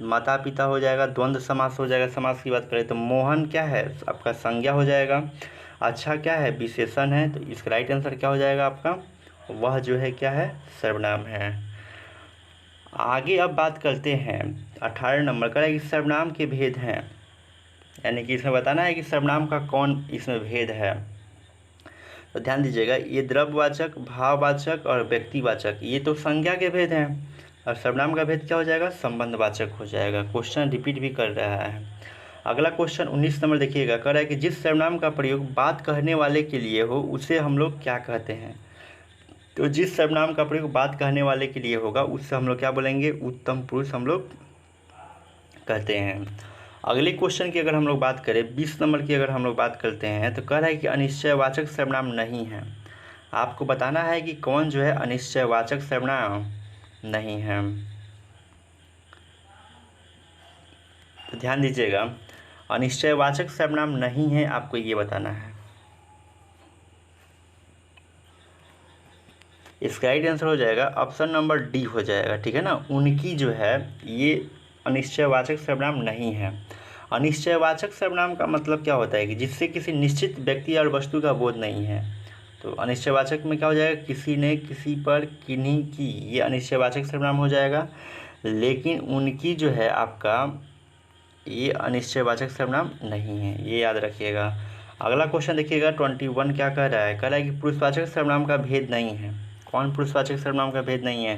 माता पिता हो जाएगा, द्वंद्व समास हो जाएगा। समास की बात करें तो मोहन क्या है आपका संज्ञा हो जाएगा, अच्छा क्या है विशेषण है। तो इसका राइट आंसर क्या हो जाएगा आपका, वह जो है क्या है सर्वनाम है। आगे अब बात करते हैं 18 नंबर का, कि सर्वनाम के भेद हैं, यानी कि इसमें बताना है कि सर्वनाम का कौन इसमें भेद है। तो ध्यान दीजिएगा, ये द्रव्यवाचक, भाववाचक और व्यक्तिवाचक ये तो संज्ञा के भेद हैं, और सर्वनाम का भेद क्या हो जाएगा संबंधवाचक हो जाएगा। क्वेश्चन रिपीट भी कर रहा है। अगला क्वेश्चन 19 नंबर देखिएगा, कह रहा है कि जिस सर्वनाम का प्रयोग बात कहने वाले के लिए हो उसे हम लोग क्या कहते हैं। तो जिस सर्वनाम का प्रयोग बात कहने वाले के लिए होगा उससे हम लोग क्या बोलेंगे उत्तम पुरुष हम लोग कहते हैं। अगले क्वेश्चन की अगर हम लोग बात करें 20 नंबर की अगर हम लोग बात करते हैं, तो कह रहा है कि अनिश्चयवाचक सर्वनाम नहीं है। आपको बताना है कि कौन जो है अनिश्चयवाचक सर्वनाम नहीं है। तो ध्यान दीजिएगा, अनिश्चयवाचक सर्वनाम नहीं है, आपको ये बताना है। इसका राइट आंसर हो जाएगा ऑप्शन नंबर डी हो जाएगा, ठीक है ना। उनकी जो है ये अनिश्चयवाचक सर्वनाम नहीं है। अनिश्चयवाचक सर्वनाम का मतलब क्या होता है कि जिससे किसी निश्चित व्यक्ति और वस्तु का बोध नहीं है। तो अनिश्चयवाचक में क्या हो जाएगा, किसी ने, किसी पर, किन्हीं की, ये अनिश्चयवाचक सर्वनाम हो जाएगा। लेकिन उनकी जो है आपका ये अनिश्चयवाचक सर्वनाम नहीं है, ये याद रखिएगा। अगला क्वेश्चन देखिएगा 21 क्या कह रहा है, कह रहा है कि पुरुषवाचक सर्वनाम का भेद नहीं है। कौन पुरुषवाचक सर्वनाम का भेद नहीं है,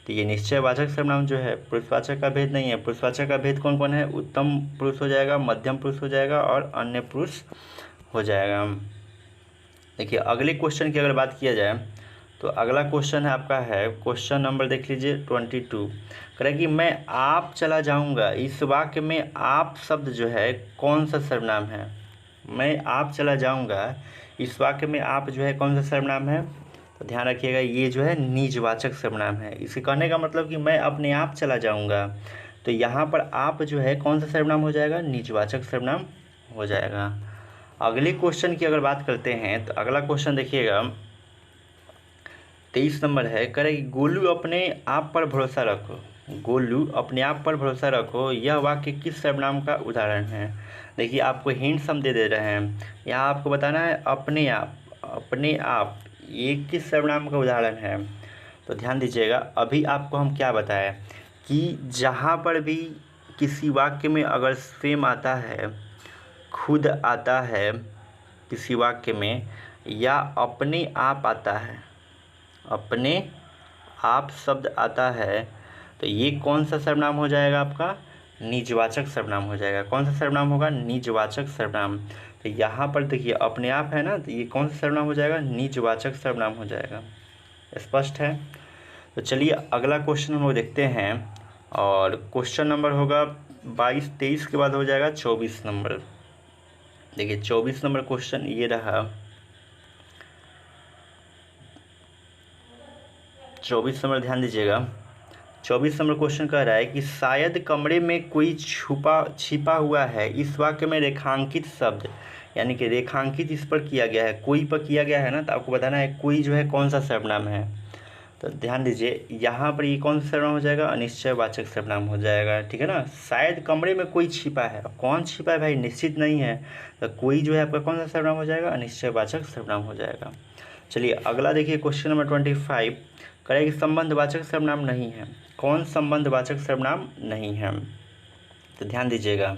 तो ये निश्चयवाचक सर्वनाम जो है पुरुषवाचक का भेद नहीं है। पुरुषवाचक का भेद कौन कौन है, उत्तम पुरुष हो जाएगा, मध्यम पुरुष हो जाएगा और अन्य पुरुष हो जाएगा। देखिए अगले क्वेश्चन की अगर बात किया जाए तो अगला क्वेश्चन है आपका है क्वेश्चन नंबर देख लीजिए 22, कह कि मैं आप चला जाऊंगा, इस वाक्य में आप शब्द जो है कौन सा सर्वनाम है। मैं आप चला जाऊंगा, इस वाक्य में आप जो है कौन सा सर्वनाम है, तो ध्यान रखिएगा ये जो है निजवाचक सर्वनाम है। इसे कहने का मतलब कि मैं अपने आप चला जाऊंगा, तो यहाँ पर आप जो है कौन सा सर्वनाम हो जाएगा, निजवाचक सर्वनाम हो जाएगा। अगले क्वेश्चन की अगर बात करते हैं तो अगला क्वेश्चन देखिएगा 23 नंबर है, कह रहे कि गोलू अपने आप पर भरोसा रखो। गोलू अपने आप पर भरोसा रखो, यह वाक्य किस सर्वनाम का उदाहरण है। देखिए आपको हिंट्स हम दे रहे हैं, यहाँ आपको बताना है अपने आप। अपने आप ये किस सर्वनाम का उदाहरण है, तो ध्यान दीजिएगा। अभी आपको हम क्या बताएं कि जहाँ पर भी किसी वाक्य में अगर स्वयं आता है, खुद आता है किसी वाक्य में, या अपने आप आता है, अपने आप शब्द आता है, तो ये कौन सा सर्वनाम हो जाएगा आपका, निजवाचक सर्वनाम हो जाएगा। कौन सा सर्वनाम होगा, निजवाचक सर्वनाम। तो यहाँ पर देखिए अपने आप है ना, तो ये कौन सा सर्वनाम हो जाएगा, निजवाचक सर्वनाम हो जाएगा। स्पष्ट है। तो चलिए अगला क्वेश्चन हम लोग देखते हैं, और क्वेश्चन नंबर होगा 22, 23 के बाद हो जाएगा 24 नंबर। देखिए 24 नंबर क्वेश्चन ये रहा, 24 नंबर ध्यान दीजिएगा। 24 नंबर क्वेश्चन कह रहा है कि शायद कमरे में कोई छिपा हुआ है, इस वाक्य में रेखांकित शब्द, यानी कि रेखांकित इस पर किया गया है, कोई पर किया गया है ना, तो आपको बताना है कोई जो है कौन सा सर्वनाम है। तो ध्यान दीजिए यहाँ पर ये कौन सा सर्वनाम हो जाएगा, अनिश्चयवाचक सर्वनाम हो जाएगा, ठीक है ना। शायद कमरे में कोई छिपा है, कौन छिपा है भाई, निश्चित नहीं है, तो कोई जो है आपका कौन सा सर्वनाम हो जाएगा, अनिश्चयवाचक सर्वनाम हो जाएगा। चलिए अगला देखिए क्वेश्चन नंबर 25, कहे कि संबंधवाचक सर्वनाम नहीं है। कौन संबंधवाचक सर्वनाम नहीं है, तो ध्यान दीजिएगा।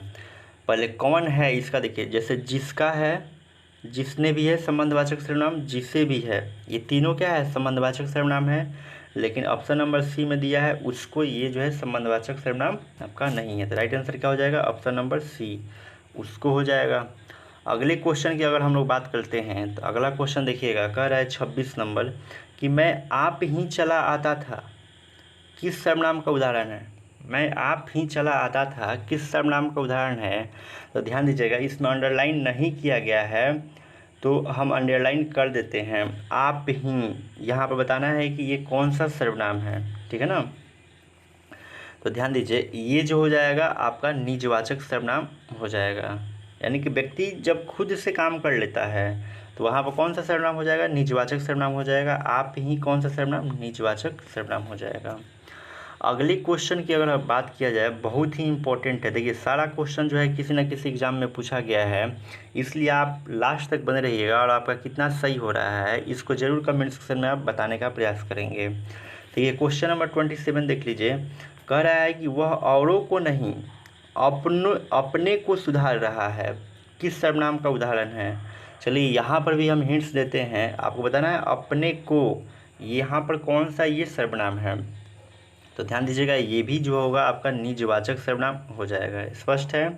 पहले कौन है इसका देखिए, जैसे जिसका है, जिसने भी है संबंधवाचक सर्वनाम, जिसे भी है, ये तीनों क्या है, संबंधवाचक सर्वनाम है। लेकिन ऑप्शन नंबर सी में दिया है उसको, ये जो है संबंधवाचक सर्वनाम आपका नहीं है। तो राइट आंसर क्या हो जाएगा, ऑप्शन नंबर सी, उसको हो जाएगा। अगले क्वेश्चन की अगर हम लोग बात करते हैं तो अगला क्वेश्चन देखिएगा, कह रहा है 26 नंबर कि मैं आप ही चला आता था, किस सर्वनाम का उदाहरण है। मैं आप ही चला आता था किस सर्वनाम का उदाहरण है, तो ध्यान दीजिएगा इसमें अंडरलाइन नहीं किया गया है, तो हम अंडरलाइन कर देते हैं। आप ही यहाँ पर बताना है कि ये कौन सा सर्वनाम है, ठीक है ना। तो ध्यान दीजिए ये जो हो जाएगा आपका निजवाचक सर्वनाम हो जाएगा, यानी कि व्यक्ति जब खुद से काम कर लेता है तो वहाँ पर कौन सा सर्वनाम हो जाएगा, निजवाचक सर्वनाम हो जाएगा। आप ही कौन सा सर्वनाम, निजवाचक सर्वनाम हो जाएगा। अगले क्वेश्चन की अगर बात किया जाए, बहुत ही इंपॉर्टेंट है। देखिए सारा क्वेश्चन जो है किसी न किसी एग्जाम में पूछा गया है, इसलिए आप लास्ट तक बने रहिएगा, और आपका कितना सही हो रहा है इसको ज़रूर कमेंट सेक्शन में आप बताने का प्रयास करेंगे। तो ये क्वेश्चन नंबर 27 देख लीजिए, कह रहा है कि वह औरों को नहीं अपने को सुधार रहा है, किस सर्वनाम का उदाहरण है। चलिए यहाँ पर भी हम हिंट्स देते हैं, आपको बताना है अपने को, यहाँ पर कौन सा ये सर्वनाम है। तो ध्यान दीजिएगा ये भी जो होगा आपका निजवाचक सर्वनाम हो जाएगा। स्पष्ट है।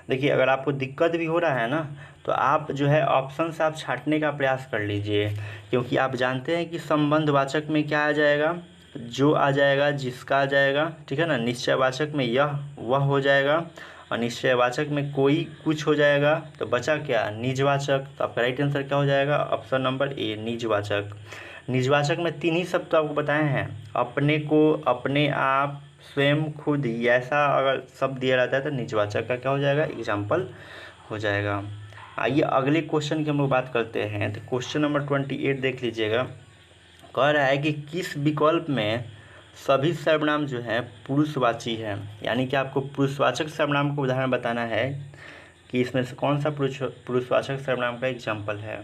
देखिए अगर आपको दिक्कत भी हो रहा है ना, तो आप जो है ऑप्शन से आप छांटने का प्रयास कर लीजिए, क्योंकि आप जानते हैं कि संबंधवाचक में क्या आ जाएगा, जो आ जाएगा, जिसका आ जाएगा, ठीक है ना। निश्चयवाचक में यह वह हो जाएगा, अनिश्चयवाचक में कोई कुछ हो जाएगा, तो बचा क्या, निजवाचक। तो आपका राइट आंसर क्या हो जाएगा, ऑप्शन नंबर ए, निजवाचक। निजवाचक में 3 ही शब्द तो आपको बताए हैं, अपने को, अपने आप, स्वयं, खुद ही, ऐसा अगर शब्द दिया रहता है तो निजवाचक का क्या हो जाएगा, एग्जाम्पल हो जाएगा। आइए अगले क्वेश्चन की हम लोग बात करते हैं। तो क्वेश्चन नंबर 28 देख लीजिएगा। कह रहा है कि किस विकल्प में सभी सर्वनाम जो हैं पुरुषवाची हैं, यानी कि आपको पुरुषवाचक सर्वनाम का उदाहरण बताना है कि इसमें से कौन सा पुरुषवाचक सर्वनाम का एग्जाम्पल है।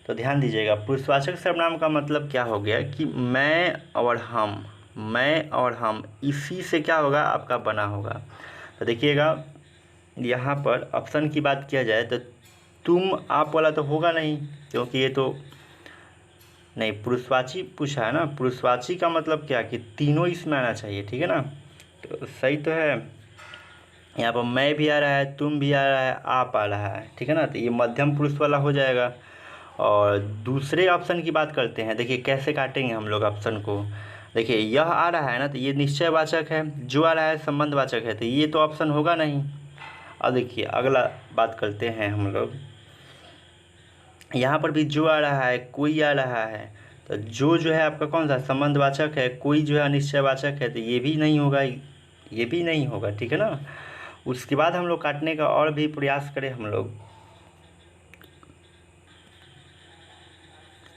तो ध्यान दीजिएगा, पुरुषवाचक सर्वनाम का मतलब क्या हो गया कि मैं और हम, मैं और हम, इसी से क्या होगा, आपका बना होगा। तो देखिएगा यहाँ पर ऑप्शन की बात किया जाए तो तुम आप वाला तो होगा नहीं, क्योंकि ये तो नहीं, पुरुषवाची पूछा है ना। पुरुषवाची का मतलब क्या कि तीनों इसमें आना चाहिए, ठीक है ना। तो सही तो है, यहाँ पर मैं भी आ रहा है, तुम भी आ रहा है, आप आ रहा है, ठीक है ना। तो ये मध्यम पुरुष वाला हो जाएगा। और दूसरे ऑप्शन की बात करते हैं। देखिए कैसे काटेंगे हम लोग ऑप्शन को। देखिए यह आ रहा है ना, तो ये निश्चयवाचक है, जो आ रहा है संबंधवाचक है, तो ये तो ऑप्शन होगा नहीं। अब देखिए अगला बात करते हैं हम लोग। यहाँ पर भी जो आ रहा है, कोई आ रहा है, तो जो है आपका कौन सा, संबंधवाचक है, कोई जो है अनिश्चयवाचक है, तो ये भी नहीं होगा, ये भी नहीं होगा, ठीक है ना। उसके बाद हम लोग काटने का और भी प्रयास करें हम लोग।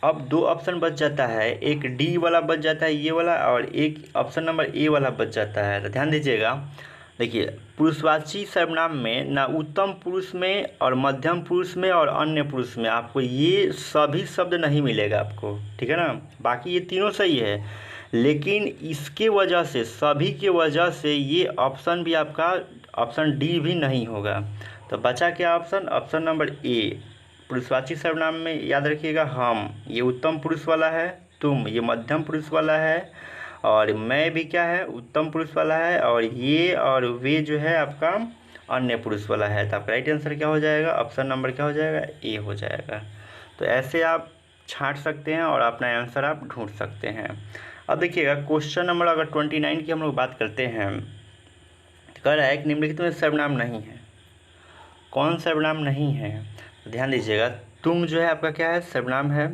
अब 2 ऑप्शन बच जाता है, एक डी वाला बच जाता है ये वाला, और एक ऑप्शन नंबर ए वाला बच जाता है। तो ध्यान दीजिएगा, देखिए पुरुषवाची सर्वनाम में ना उत्तम पुरुष में और मध्यम पुरुष में और अन्य पुरुष में आपको ये सभी शब्द नहीं मिलेगा आपको, ठीक है ना। बाकी ये तीनों सही है, लेकिन इसके वजह से, सभी के वजह से ये ऑप्शन भी आपका, ऑप्शन डी भी नहीं होगा। तो बचा क्या ऑप्शन, ऑप्शन नंबर ए। पुरुषवाची सर्वनाम में याद रखिएगा, हम ये उत्तम पुरुष वाला है, तुम ये मध्यम पुरुष वाला है, और मैं भी क्या है, उत्तम पुरुष वाला है, और ये और वे जो है आपका अन्य पुरुष वाला है। तो आपका राइट आंसर क्या हो जाएगा, ऑप्शन नंबर क्या हो जाएगा, ए हो जाएगा। तो ऐसे आप छांट सकते हैं और अपना आंसर आप ढूंढ सकते हैं। अब देखिएगा क्वेश्चन नंबर अगर 29 की हम लोग बात करते हैं, तो कह रहा है कि निम्नलिखित में सर्वनाम नहीं है। कौन सर्वनाम नहीं है, तो ध्यान दीजिएगा, तुम जो है आपका क्या है, सर्वनाम है,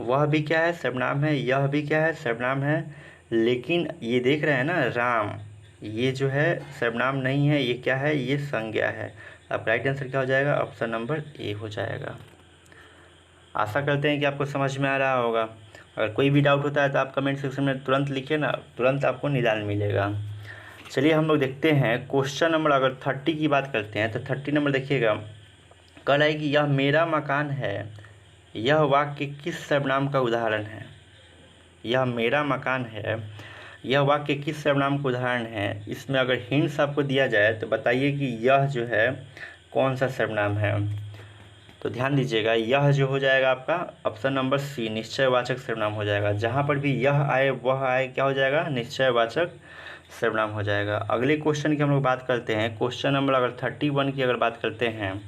वह भी क्या है, सर्वनाम है, यह भी क्या है, सर्वनाम है, लेकिन ये देख रहे हैं ना राम, ये जो है सर्वनाम नहीं है, ये क्या है, ये संज्ञा है। अब राइट आंसर क्या हो जाएगा, ऑप्शन नंबर ए हो जाएगा। आशा करते हैं कि आपको समझ में आ रहा होगा। अगर कोई भी डाउट होता है तो आप कमेंट सेक्शन में तुरंत लिखिए ना, तुरंत आपको निदान मिलेगा। चलिए हम लोग देखते हैं क्वेश्चन नंबर अगर 30 की बात करते हैं। तो 30 नंबर देखिएगा, कह रहा है कि यह मेरा मकान है, यह वाक्य किस सर्वनाम का उदाहरण है। यह मेरा मकान है, यह वाक्य किस सर्वनाम का उदाहरण है। इसमें अगर हिंट्स आपको दिया जाए तो बताइए कि यह जो है कौन सा सर्वनाम है। तो ध्यान दीजिएगा, यह जो हो जाएगा आपका ऑप्शन नंबर सी, निश्चयवाचक सर्वनाम हो जाएगा। जहाँ पर भी यह आए वह आए, क्या हो जाएगा, निश्चयवाचक सर्वनाम हो जाएगा। अगले क्वेश्चन की हम लोग बात करते हैं। क्वेश्चन नंबर अगर 31 की अगर बात करते हैं,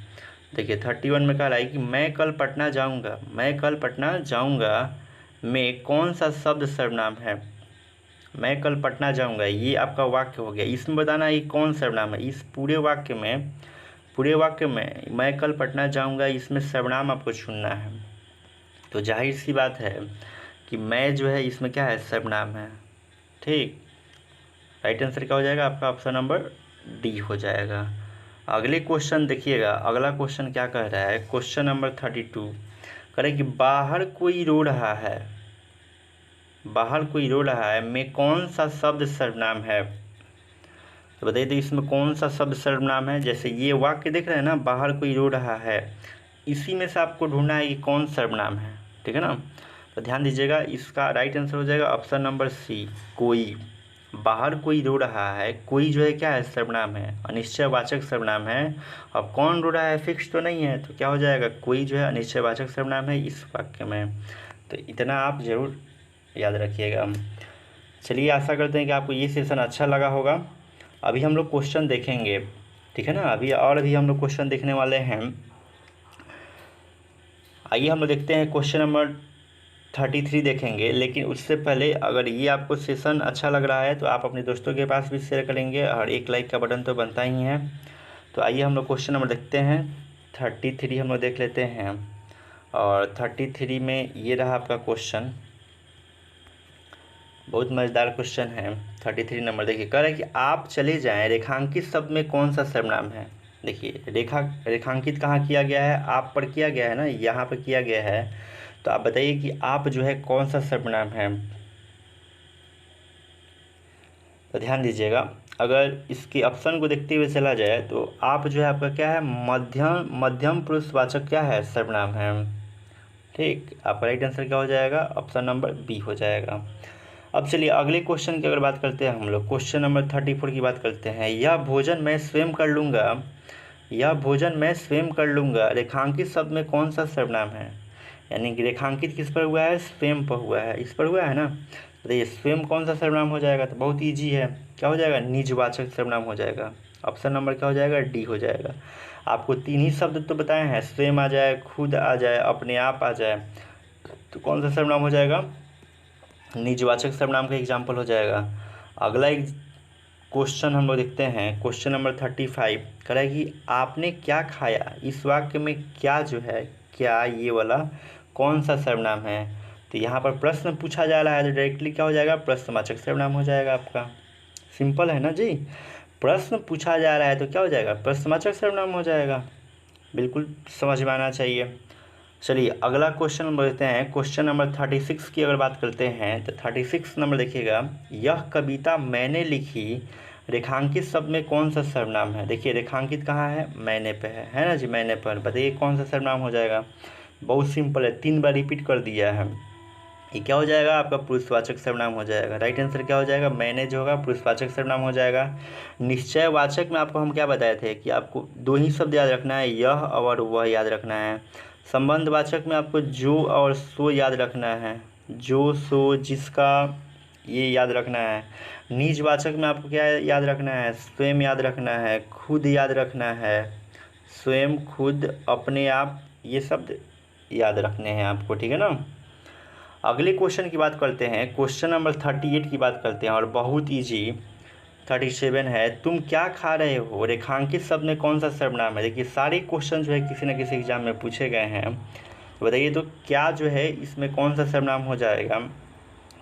देखिए 31 में कह रहा है कि मैं कल पटना जाऊंगा, मैं कल पटना जाऊंगा में कौन सा शब्द सर्वनाम है। मैं कल पटना जाऊंगा, ये आपका वाक्य हो गया। इसमें बताना है कि कौन सर्वनाम है। इस पूरे वाक्य में मैं कल पटना जाऊंगा, इसमें सर्वनाम आपको चुनना है। तो जाहिर सी बात है कि मैं जो है इसमें क्या है, सर्वनाम है, ठीक। राइट आंसर क्या हो जाएगा आपका, ऑप्शन नंबर डी हो जाएगा। अगले क्वेश्चन देखिएगा, अगला क्वेश्चन क्या कह रहा है। क्वेश्चन नंबर 32 कह रहा है कि बाहर कोई रो रहा है, बाहर कोई रो रहा है में कौन सा शब्द सर्वनाम है। तो बताइए तो इसमें कौन सा शब्द सर्वनाम है। जैसे ये वाक्य देख रहे हैं ना, बाहर कोई रो रहा है, इसी में से आपको ढूंढना है कि कौन सर्वनाम है, ठीक है ना। तो ध्यान दीजिएगा, इसका राइट आंसर हो जाएगा ऑप्शन नंबर सी, कोई। बाहर कोई रो रहा है, कोई जो है क्या है, सर्वनाम है, अनिश्चयवाचक सर्वनाम है। अब कौन रो रहा है फिक्स तो नहीं है, तो क्या हो जाएगा, कोई जो है अनिश्चयवाचक सर्वनाम है इस वाक्य में। तो इतना आप ज़रूर याद रखिएगा। चलिए आशा करते हैं कि आपको ये सेशन अच्छा लगा होगा। अभी हम लोग क्वेश्चन देखेंगे, ठीक है ना। अभी हम लोग क्वेश्चन देखने वाले हैं। आइए हम लोग देखते हैं क्वेश्चन नंबर 33 देखेंगे। लेकिन उससे पहले अगर ये आपको सेशन अच्छा लग रहा है तो आप अपने दोस्तों के पास भी शेयर करेंगे, और एक लाइक का बटन तो बनता ही है। तो आइए हम लोग क्वेश्चन नंबर देखते हैं। 33 हम लोग देख लेते हैं। और 33 में ये रहा आपका क्वेश्चन, बहुत मज़ेदार क्वेश्चन है। 33 नंबर देखिए, कह रहा है कि आप चले जाएं, रेखांकित शब्द में कौन सा सर्वनाम है। देखिए रेखांकित कहाँ किया गया है, आप पर किया गया है ना, यहाँ पर किया गया है। तो आप बताइए कि आप जो है कौन सा सर्वनाम है। तो ध्यान दीजिएगा, अगर इसके ऑप्शन को देखते हुए चला जाए तो आप जो है आपका क्या है, मध्यम पुरुषवाचक क्या है, सर्वनाम है। ठीक, आपका राइट आंसर क्या हो जाएगा, ऑप्शन नंबर बी हो जाएगा। अब चलिए अगले क्वेश्चन की अगर बात करते हैं हम लोग, क्वेश्चन नंबर 34 की बात करते हैं। यह भोजन मैं स्वयं कर लूँगा, यह भोजन मैं स्वयं कर लूँगा, रेखांकित शब्द में कौन सा सर्वनाम है। यानी कि रेखांकित किस पर हुआ है, स्वयं पर हुआ है, इस पर हुआ है ना। तो ये स्वयं कौन सा सर्वनाम हो जाएगा, तो बहुत ईजी है, क्या हो जाएगा, निजवाचक सर्वनाम हो जाएगा। ऑप्शन नंबर क्या हो जाएगा, डी हो जाएगा। आपको 3 ही शब्द तो बताए हैं, स्वयं आ जाए, खुद आ जाए, अपने आप आ जाए, तो कौन सा सर्वनाम हो जाएगा, निजवाचक सर्वनाम का एग्जाम्पल हो जाएगा। अगला एक क्वेश्चन हम लोग देखते हैं, क्वेश्चन नंबर 35 कह रहा है कि आपने क्या खाया, इस वाक्य में क्या जो है, क्या ये वाला कौन सा सर्वनाम है। तो यहाँ पर प्रश्न पूछा जा रहा है, तो डायरेक्टली क्या हो जाएगा, प्रश्नवाचक सर्वनाम हो जाएगा आपका। सिंपल है ना जी, प्रश्न पूछा जा रहा है तो क्या हो जाएगा, प्रश्नवाचक सर्वनाम हो जाएगा। बिल्कुल समझ में आना चाहिए। चलिए अगला क्वेश्चन नंबर देखते हैं, क्वेश्चन नंबर 36 की अगर बात करते हैं तो 36 नंबर देखिएगा, यह कविता मैंने लिखी, रेखांकित शब्द में कौन सा सर्वनाम है। देखिए रेखांकित कहाँ है, मैंने पे है ना जी, मैंने पर, बताइए कौन सा सर्वनाम हो जाएगा। बहुत सिंपल है, 3 बार रिपीट कर दिया है, ये क्या हो जाएगा, आपका पुरुषवाचक सर्वनाम हो जाएगा। राइट आंसर क्या हो जाएगा, मैंने जो होगा पुरुषवाचक सर्वनाम हो जाएगा। निश्चयवाचक में आपको हम क्या बताए थे कि आपको 2 ही शब्द याद रखना है, यह और वह याद रखना है। संबंधवाचक में आपको जो और सो याद रखना है, जो सो जिसका, ये याद रखना है। निजवाचक में आपको क्या याद रखना है, स्वयं याद रखना है, खुद याद रखना है, स्वयं, खुद, अपने आप, ये शब्द याद रखने हैं आपको, ठीक है ना। अगले क्वेश्चन की बात करते हैं, क्वेश्चन नंबर 38 की बात करते हैं, और बहुत इजी 37 है, तुम क्या खा रहे हो, रेखांकित शब्द में कौन सा सर्वनाम है। देखिए सारे क्वेश्चन जो है किसी न किसी एग्जाम में पूछे गए हैं, तो बताइए तो क्या जो है इसमें कौन सा सर्वनाम हो जाएगा।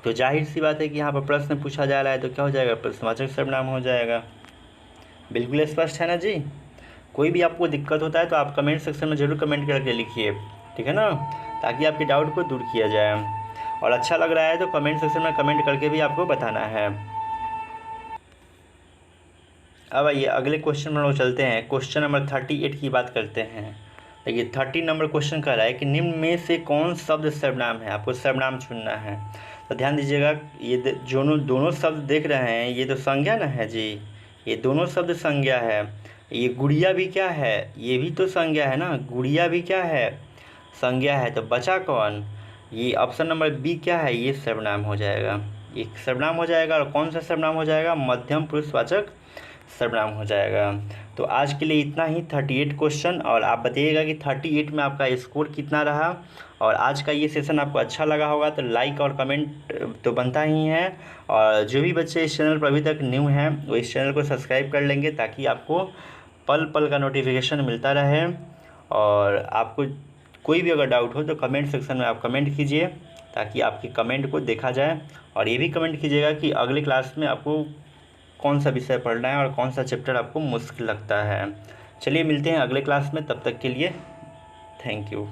तो जाहिर सी बात है कि यहाँ पर प्रश्न पूछा जा रहा है तो क्या हो जाएगा, प्रश्नवाचक सर्वनाम हो जाएगा। बिल्कुल स्पष्ट है ना जी। कोई भी आपको दिक्कत होता है तो आप कमेंट सेक्शन में ज़रूर कमेंट करके लिखिए, ठीक है ना, ताकि आपके डाउट को दूर किया जाए। और अच्छा लग रहा है तो कमेंट सेक्शन में कमेंट करके भी आपको बताना है। अब आइए अगले क्वेश्चन में लोग चलते हैं, क्वेश्चन नंबर 38 की बात करते हैं। देखिए 30 नंबर क्वेश्चन कह रहा है कि निम्न में से कौन शब्द सर्वनाम है, आपको सर्वनाम चुनना है। तो ध्यान दीजिएगा, ये दोनों शब्द देख रहे हैं, ये तो संज्ञा ना है जी, ये दोनों शब्द संज्ञा है। ये गुड़िया भी क्या है, ये भी तो संज्ञा है ना, गुड़िया भी क्या है, संज्ञा है। तो बचा कौन, ये ऑप्शन नंबर बी क्या है, ये सर्वनाम हो जाएगा, ये सर्वनाम हो जाएगा। और कौन सा सर्वनाम हो जाएगा, मध्यम पुरुषवाचक सर्वनाम हो जाएगा। तो आज के लिए इतना ही, 38 क्वेश्चन, और आप बताइएगा कि 38 में आपका स्कोर कितना रहा। और आज का ये सेशन आपको अच्छा लगा होगा तो लाइक और कमेंट तो बनता ही है। और जो भी बच्चे इस चैनल पर अभी तक न्यू हैं वो इस चैनल को सब्सक्राइब कर लेंगे, ताकि आपको पल पल का नोटिफिकेशन मिलता रहे। और आपको कोई भी अगर डाउट हो तो कमेंट सेक्शन में आप कमेंट कीजिए, ताकि आपके कमेंट को देखा जाए। और ये भी कमेंट कीजिएगा कि अगली क्लास में आपको कौन सा विषय पढ़ना है और कौन सा चैप्टर आपको मुश्किल लगता है। चलिए मिलते हैं अगले क्लास में, तब तक के लिए थैंक यू।